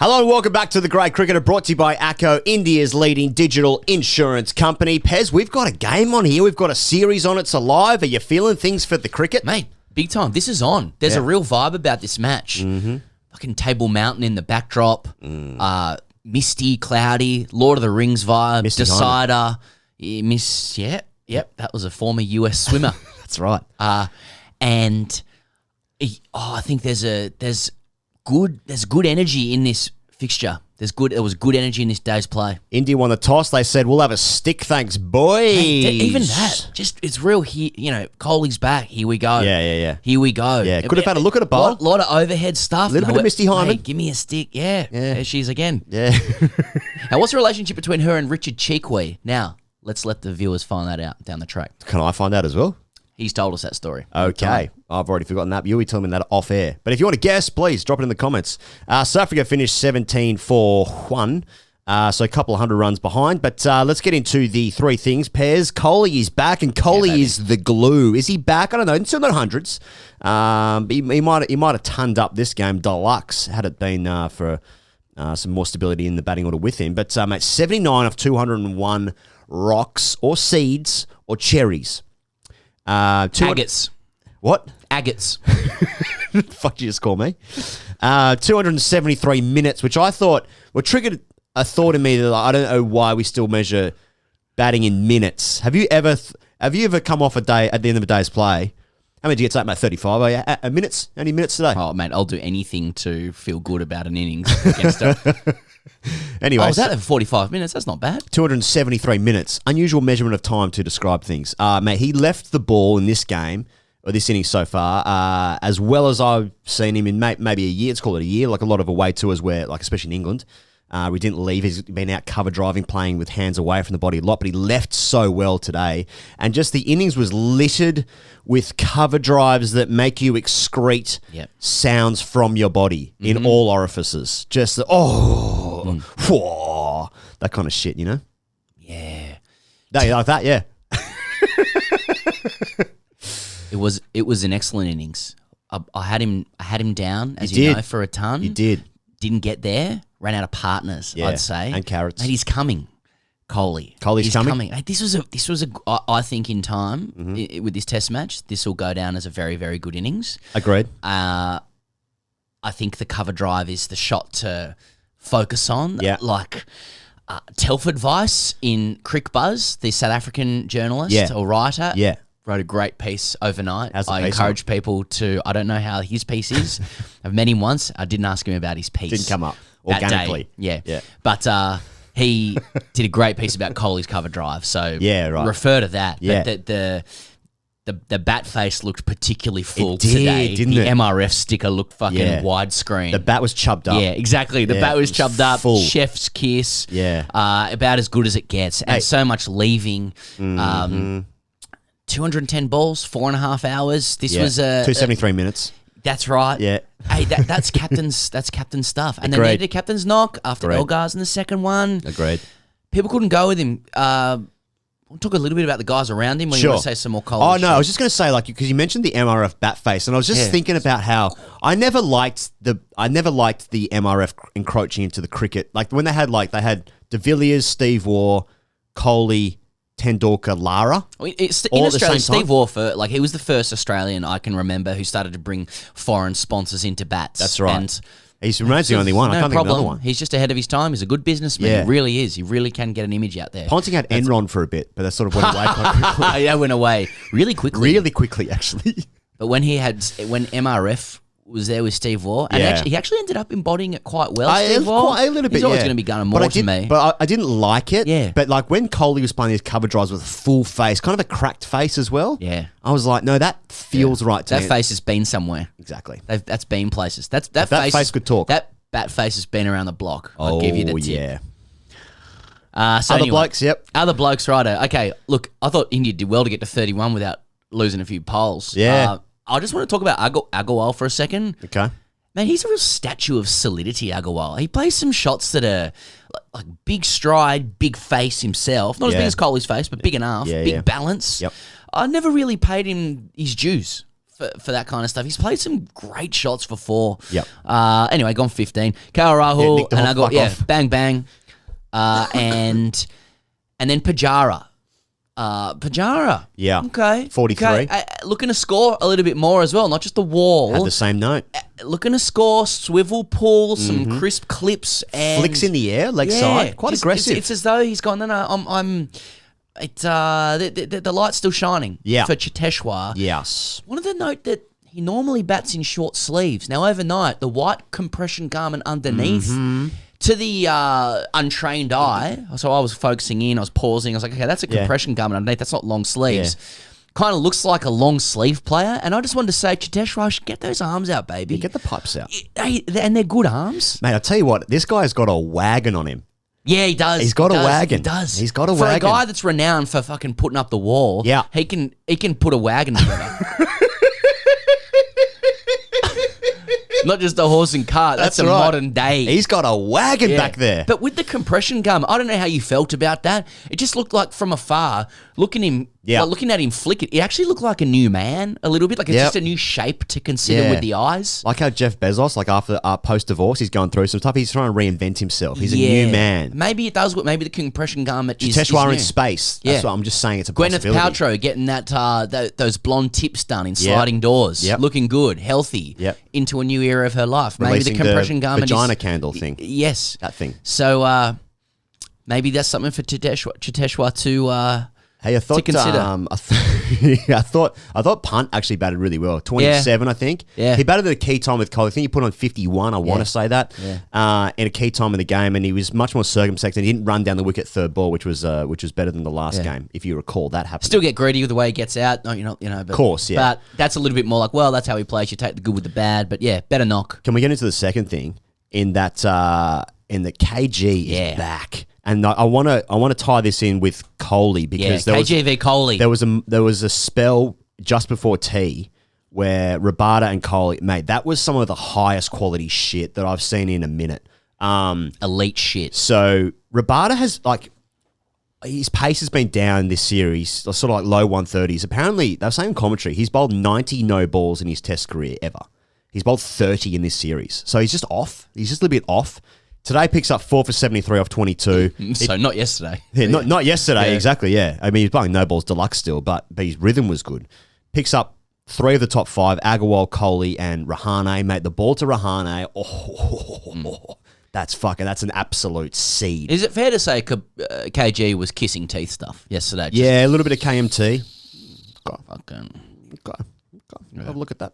Hello and welcome back to The Great Cricketer, brought to you by ACO, India's leading digital insurance company. Pez, we've got a game on here. We've got a series on. It's alive. Are you feeling things for the cricket? Mate, big time. This is on. There's a real vibe about this match. Fucking Table Mountain in the backdrop. Misty, cloudy, Lord of the Rings vibe. Misty Decider. Yep, that was a former US swimmer. That's right. And I think there's good energy in this fixture. There was good energy in this day's play. India won the toss. They said, we'll have a stick, thanks, boys. Hey, even that, it's real. Kohli's back. Here we go. Yeah. Here we go. Yeah, could have had a look at a bowl. A lot of overhead stuff. A little bit of Misty Hyman. Hey, give me a stick. Yeah. There she is again. Yeah. Now, what's the relationship between her and Richard Cheekwee? Now, let's let the viewers find that out down the track. Can I find out as well? He's told us that story. Okay. I've already forgotten that. You'll be telling me that off air. But if you want to guess, please drop it in the comments. South Africa finished 17-4-1. So a couple of hundred runs behind. But let's get into the three things. Pairs, Kohli is back, and Kohli is the glue. Is he back? I don't know. It's still not hundreds. He might have tonned up this game deluxe had it been for some more stability in the batting order with him. But, mate, 79 of 201 rocks or seeds or cherries. Agates. What? Agates. Fuck, did you just call me? 273 minutes, which I thought triggered a thought in me that I don't know why we still measure batting in minutes. Have you ever come off a day at the end of a day's play? How many did you get? About 35. Are you minutes? How many minutes today? Oh, mate, I'll do anything to feel good about an innings against her. Anyway, was that 45 minutes? That's not bad. 273 minutes. Unusual measurement of time to describe things. Mate, he left the ball in this game, or this inning so far, as well as I've seen him in maybe a year. Let's call it a year, like a lot of away tours where, like especially in England, we didn't leave. He's been out cover driving, playing with hands away from the body a lot, but he left so well today. And just the innings was littered with cover drives that make you excrete sounds from your body in all orifices. Just whoa, that kind of shit, you know? Yeah. No, you like that? Yeah. It was an excellent innings. I had him down, as you you did. know, for a ton. You did. Didn't get there. Ran out of partners, I'd say. And carrots. Mate, he's coming. Kohli's coming. Hey, this was a. I think in time with this Test match, this will go down as a very, very good innings. Agreed. I think the cover drive is the shot to focus on. Yeah. Like Telford Weiss in Crick Buzz, the South African journalist or writer. Yeah. Wrote a great piece overnight. I encourage people to. I don't know how his piece is. I've met him once. I didn't ask him about his piece. Didn't come up that organically. Day. Yeah. But he did a great piece about Kohli's cover drive. So refer to that. Yeah. The bat face looked particularly full it did, today. Didn't the it? MRF sticker looked fucking widescreen. The bat was chubbed up. Yeah, exactly. The bat was chubbed up. Full. Chef's kiss. Yeah. About as good as it gets. And so much leaving. 210 balls, 4.5 hours. This was 273 minutes. That's right. Yeah. Hey, that's captain's stuff. And then they did a captain's knock after Elgar's in the second one. Agreed. People couldn't go with him. We'll talk a little bit about the guys around him when you want to say some more Kohli. Oh, no, I was just going to say, like, because you mentioned the MRF bat face, and I was just thinking about how I never liked the MRF encroaching into the cricket. Like, when they had De Villiers, Steve Waugh, Kohli, Tendulkar, Lara. In Australia, Steve Waugh, he was the first Australian I can remember who started to bring foreign sponsors into bats. That's right. And he remains the only one. I can't think of another one. He's just ahead of his time. He's a good businessman. Yeah. He really is. He really can get an image out there. Ponting had Enron for a bit, but that sort of went away quite quickly. That went away really quickly. Really quickly, actually. But when MRF was there with Steve Waugh, and he actually ended up embodying it quite well. Steve Waugh, a little bit. He's always going to be gunning more to me. But I didn't like it. Yeah. But like when Kohli was playing these cover drives with a full face, kind of a cracked face as well. Yeah. I was like, no, that feels right to me. That face has been somewhere. Exactly. That's been places. That face could talk. That bat face has been around the block. I'll give you the tip. Yeah. Other blokes, yep. Other blokes, righto. Okay, look, I thought India did well to get to 31 without losing a few poles. Yeah. I just want to talk about Agarwal for a second. Okay. Man, he's a real statue of solidity, Agarwal. He plays some shots that are like big stride, big face himself. Not as big as Kohli's face, but big enough. Big balance. Yep. I never really paid him his dues for that kind of stuff. He's played some great shots for 4. Yep. Anyway, gone 15. Kyle Rahul, nicked the and hot I got fuck off. bang bang, and then Pajara. Pajara. Yeah. Okay. 43. Okay. Looking to score a little bit more as well, not just the wall. Had the same note. Looking to score, swivel pull, some crisp clips, and Flicks in the air, leg side, quite aggressive. It's as though he's gone. No, I'm. The light's still shining. Yeah. For Chiteshwar. Yes. Wanted to note that he normally bats in short sleeves. Now overnight, the white compression garment underneath. To the untrained eye, so I was focusing in, I was pausing, I was like, okay, that's a compression garment underneath, that's not long sleeves. Kind of looks like a long sleeve player, and I just wanted to say, Chiteshwar, get those arms out, baby. Get the pipes out. And they're good arms. Mate, I'll tell you what, this guy's got a wagon on him. Yeah, he does. He's got a wagon. He does. He's got a for wagon. For a guy that's renowned for fucking putting up the wall, he can put a wagon together. Not just a horse and cart. That's a right. modern day. He's got a wagon back there. But with the compression garment, I don't know how you felt about that. It just looked like from afar, looking at him flick it, it actually looked like a new man a little bit. Like it's just a new shape to consider with the eyes. Like how Jeff Bezos, like after post-divorce, he's going through some stuff. He's trying to reinvent himself. He's a new man. Maybe it does what maybe the compression garment is. Chiteshwar new. in space. That's what I'm just saying. It's a Gwyneth possibility. Paltrow getting that those blonde tips done in sliding doors. Looking good, healthy, into a new era of her life. Maybe the compression garment vagina candle thing. Yes. That thing. So maybe that's something for Chiteshwar to Hey, I thought to consider. I thought Punt actually batted really well. 27, I think. Yeah. He batted at a key time with Kohli. I think he put on 51. I want to say that. In a key time in the game, and he was much more circumspect. And he didn't run down the wicket third ball, which was better than the last game, if you recall. That happened. Still get greedy with the way he gets out. No, but, of course, yeah. But that's a little bit more like, well, that's how he plays. You take the good with the bad. But yeah, better knock. Can we get into the second thing? In that, in the KG is back. And I want to tie this in with Kohli because KG v Kohli. There was a spell just before tea where Rabada and Kohli, mate, that was some of the highest quality shit that I've seen in a minute. Elite shit. So Rabada has his pace has been down this series, sort of like low 130s. Apparently, they were saying in commentary, he's bowled 90 no balls in his Test career ever. He's bowled 30 in this series, so he's just off. He's just a little bit off. Today picks up 4 for 73 off 22. So not yesterday. Yeah, not yesterday, exactly, yeah. I mean, he's playing no balls deluxe still, but his rhythm was good. Picks up 3 of the top 5, Agarwal, Kohli, and Rahane. Mate, the ball to Rahane, that's an absolute seed. Is it fair to say KG was kissing teeth stuff yesterday? Yeah, a little bit of KMT. Fucking... Have a look at that.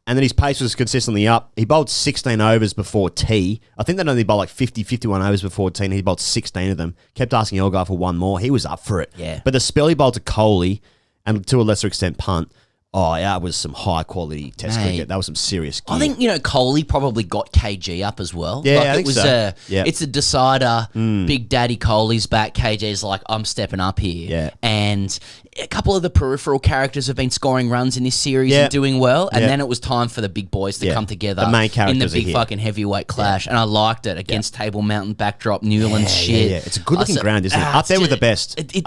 And then his pace was consistently up. He bowled 16 overs before tea. I think they only bowled like 50, 51 overs before tea, and he bowled 16 of them. Kept asking Elgar for one more. He was up for it. Yeah. But the spell he bowled to Kohli, and to a lesser extent Punt, that was some high quality Test cricket. That was some serious gear. I think, Kohli probably got KG up as well. Yeah, like I think so. It's a decider. Big Daddy Kohli's back. KG's like, I'm stepping up here. Yeah. And a couple of the peripheral characters have been scoring runs in this series and doing well. And then it was time for the big boys to come together. The main characters in the big are here. fucking heavyweight clash. And I liked it against Table Mountain backdrop, Newland shit. Yeah. It's a good looking ground, isn't it? Up there with the best. It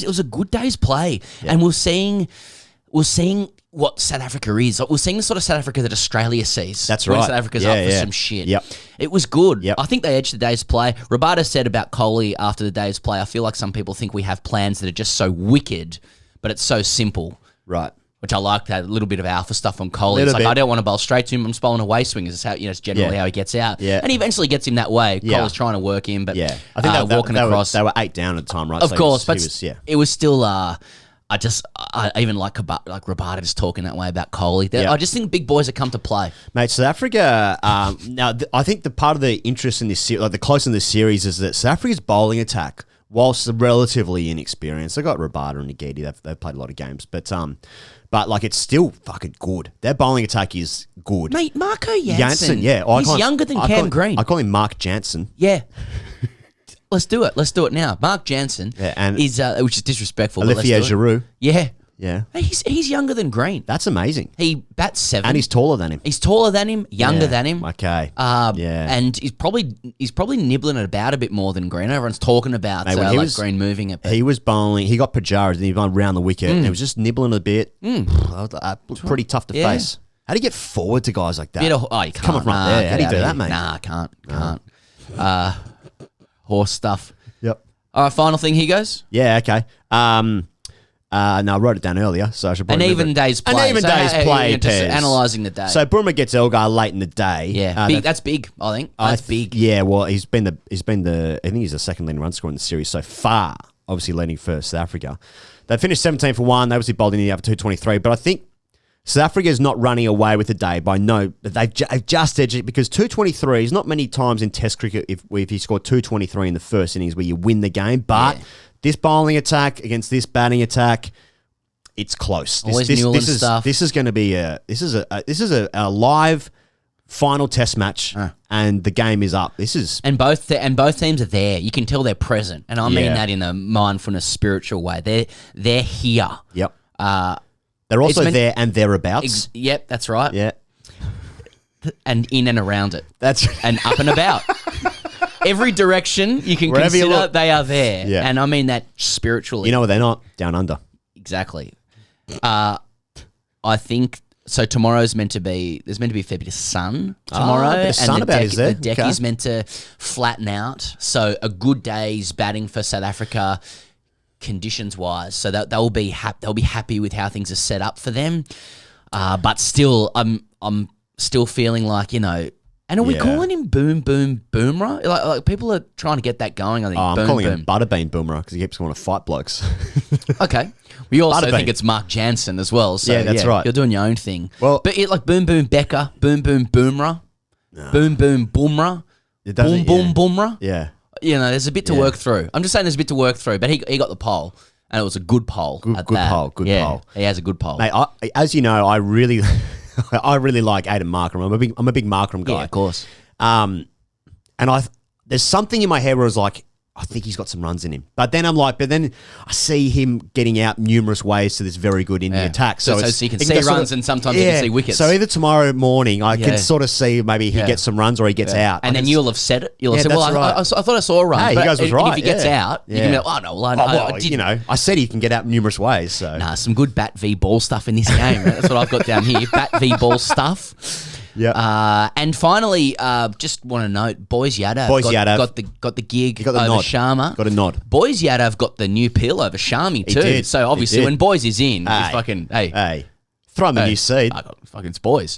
was a good day's play. Yeah. And we're seeing what South Africa is. Like, we're seeing the sort of South Africa that Australia sees. That's when right. South Africa's up for some shit. Yep. It was good. Yep. I think they edged the day's play. Rabada said about Kohli after the day's play, I feel like some people think we have plans that are just so wicked, but it's so simple. Right. Which I like that, a little bit of alpha stuff on Kohli. It's like, I don't want to bowl straight to him. I'm just bowling away swingers. It's how, it's generally how he gets out. Yeah. And he eventually gets him that way. Yeah. Kohli's trying to work him, but I think walking across. They were 8 down at the time, right? Of So course, it was still... I even like Rabada just talking that way about Kohli. I just think big boys have come to play. Mate, South Africa, I think the part of the interest in this series, like the close in this series, is that South Africa's bowling attack, whilst relatively inexperienced, they got Rabada and Ngidi, they've played a lot of games, but like it's still fucking good. Their bowling attack is good. Mate, Marco Jansen. He's younger than Cam Green. I call him Mark Jansen. Yeah. Let's do it. Let's do it now. Mark Jansen and is, which is disrespectful. Olivier Giroud. Yeah. Yeah. He's younger than Green. That's amazing. He bats 7. And he's taller than him. He's taller than him, younger Yeah. than him. Okay. And he's probably nibbling it about a bit more than Green. Everyone's talking about Mate, when he was- Green moving it. But He was bowling. He got Pajaras and he went round the wicket. And it was just nibbling a bit. Pretty tough to Yeah. face. How do you get forward to guys like that? you can't. Coming from Nah, there. get How do you out do of that, here. mate? Nah, can't. Horse stuff. Yep. All right, final thing, Higgins. Yeah, okay. No, I wrote it down earlier, so I should An probably even remember it. day's play. An even day's play, Just Pez. analysing the day. So Boomer gets Elgar late in the day. yeah, big, that's big, I think. That's big. Yeah, well, he's been the I think he's the second leading run scorer in the series so far, obviously leading first South Africa. They finished 17 for 1. They obviously bowled in the other 223, but I think South Africa is not running away with the day by no. They've just edged it because 223 is not many times in Test cricket if you score 223 in the first innings where you win the game. But this bowling attack against this batting attack, it's close. This is going to be a live final Test match, and the game is up. And both teams are there. You can tell they're present, and I mean that in a mindfulness, spiritual way. They're here. Yep. They're also there and thereabouts. Yep, that's right. Yeah. And in and around it. That's and up and about. Every direction you can Wherever you consider, look. they are there. Yeah. And I mean that spiritually. You know what they're not? Down under. Exactly. I think so. There's meant to be a fair bit of sun tomorrow, a bit of sun and about is there? the deck Okay. is meant to flatten out. So a good day's batting for South Africa, conditions wise. So they'll be happy with how things are set up for them. But still, I'm still feeling like, you know. And are we calling him Boom Boom Boomerah? Like people are trying to get that going. I think. I'm boom, calling boom. him Butterbean Boomerah because he keeps wanting to fight blokes. Okay. We also Butterbean. think it's Mark Jansen as well. So Yeah, that's right. You're doing your own thing. Well- but like Boom Boom Becker, Boom Boom Boomerah, Boom Boom Boomrah, It Boom doesn't- Boom yeah. Boomrah. Yeah. You know, there's a bit to work through. I'm just saying there's a bit to work through. But he got the poll, and it was a good poll. Good at poll, that. good Yeah, poll. He has a good poll. Mate, as you know, I really like Aiden Markram. I'm a big Markram guy. Yeah, of course. And there's something in my head where I was like, I think he's got some runs in him. But then I see him getting out numerous ways to this very good Indian attack. So you can see runs and sometimes you can see wickets. So either tomorrow morning I can Yeah. sort of see maybe he gets some runs or he gets out. And then you'll have said it. You'll have Yeah, said, well, that's right. I thought I saw a run. Hey, but you guys was and right. if he gets out, you can be like, oh, no, well, I did. you know, I said he can get out numerous ways. So Nah, some good bat v ball stuff in this game. That's what I've got down here. Bat v ball stuff. yeah. And finally, just want to note, Boys Yadav got the gig got the over nod. Sharma. Got a nod. Boys Yadav got the new pill over Sharmy too. did. So obviously, He did. when Boys is in, Hey. he's fucking hey. Throw him the new seed. I got fucking it's Boys.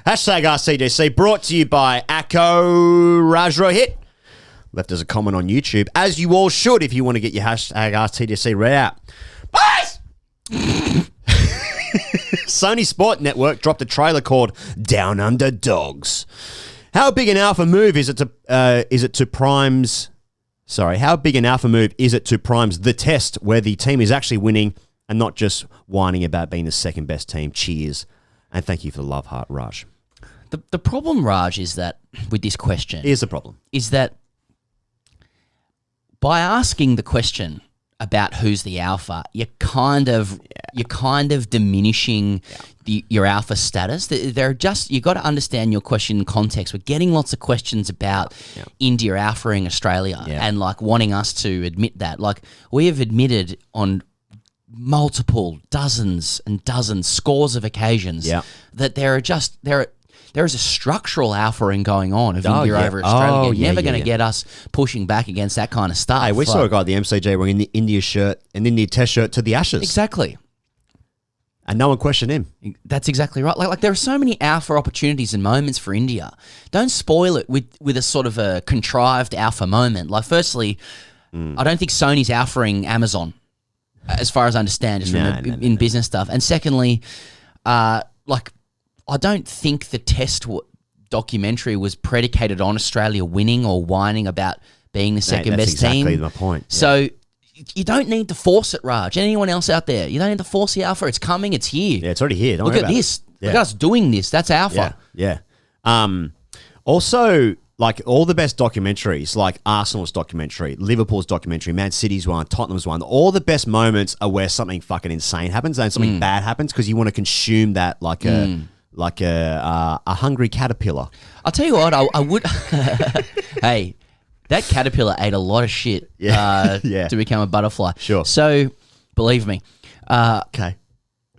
Hashtag RCGC brought to you by Akko Rajrohit. Left us a comment on YouTube, as you all should if you want to get your hashtag RCGC read out. Boys! Sony Sport Network dropped a trailer called Down Under Dogs. How big an alpha move is it to Prime's... Sorry, how big an alpha move is it to Prime's The Test, where the team is actually winning and not just whining about being the second best team? Cheers. And thank you for the love heart, Raj. The problem, Raj, is that with this question Here's the problem. is that by asking the question about who's the alpha, you're kind of diminishing your alpha status. They're just, you got to understand your question in context. We're getting lots of questions about India alphaing Australia and like wanting us to admit that. Like we have admitted on multiple dozens and dozens, scores of occasions that there is a structural alphaing going on of India over Australia. You're never going to get us pushing back against that kind of stuff. Hey, we saw a guy at the MCG wearing the India shirt, an India Test shirt to the Ashes. Exactly. And no one questioned him. That's exactly right. Like there are so many alpha opportunities and moments for India. Don't spoil it with a sort of a contrived alpha moment. Like firstly, I don't think Sony's alphaing Amazon, as far as I understand, just in business stuff. And secondly, like I don't think the Test documentary was predicated on Australia winning or whining about being the second best team. That's exactly my point. Yeah. So you don't need to force it, Raj. Anyone else out there, you don't need to force the alpha. It's coming. It's here. Yeah, it's already here. Don't Look worry at about this. it. Look at us doing this. That's alpha. Yeah. Also, like all the best documentaries, like Arsenal's documentary, Liverpool's documentary, Man City's one, Tottenham's one, all the best moments are where something fucking insane happens and something bad happens because you want to consume that like a hungry caterpillar. I'll tell you what, I would. Hey, that caterpillar ate a lot of shit to become a butterfly. Sure. So, believe me. Okay.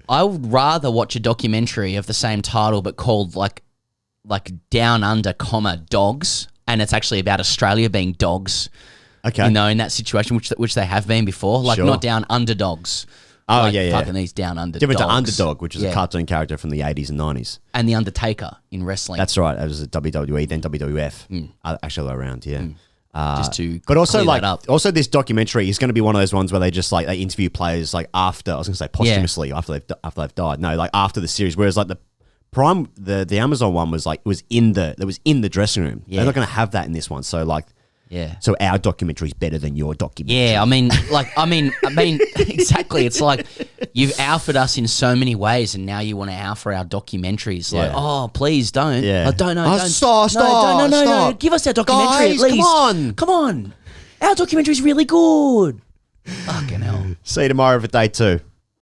I would rather watch a documentary of the same title but called like Down Under, dogs, and it's actually about Australia being dogs. Okay. You know, in that situation, which they have been before, like not down underdogs. Oh, like yeah. Fucking these down under Different dogs. to Underdog, which is a cartoon character from the 80s and 90s. And The Undertaker in wrestling. That's right. It was a WWE, then WWF. Actually, all around, yeah. Just to but also clear like that up. also this documentary is going to be one of those ones where they just like they interview players like after I was going to say posthumously after they've died. No, like after the series. Whereas like the Prime the Amazon one was like it was in the dressing room. Yeah. They're not going to have that in this one. So like. Yeah. So our documentary is better than your documentary. Yeah, I mean, exactly. It's like you've alphaed us in so many ways, and now you want to alpha our documentaries. Like, oh, please don't. Yeah. Don't. Stop. No. Give us our documentary Guys, at least. come on. Our documentary's really good. Fucking hell. See you tomorrow for day 2.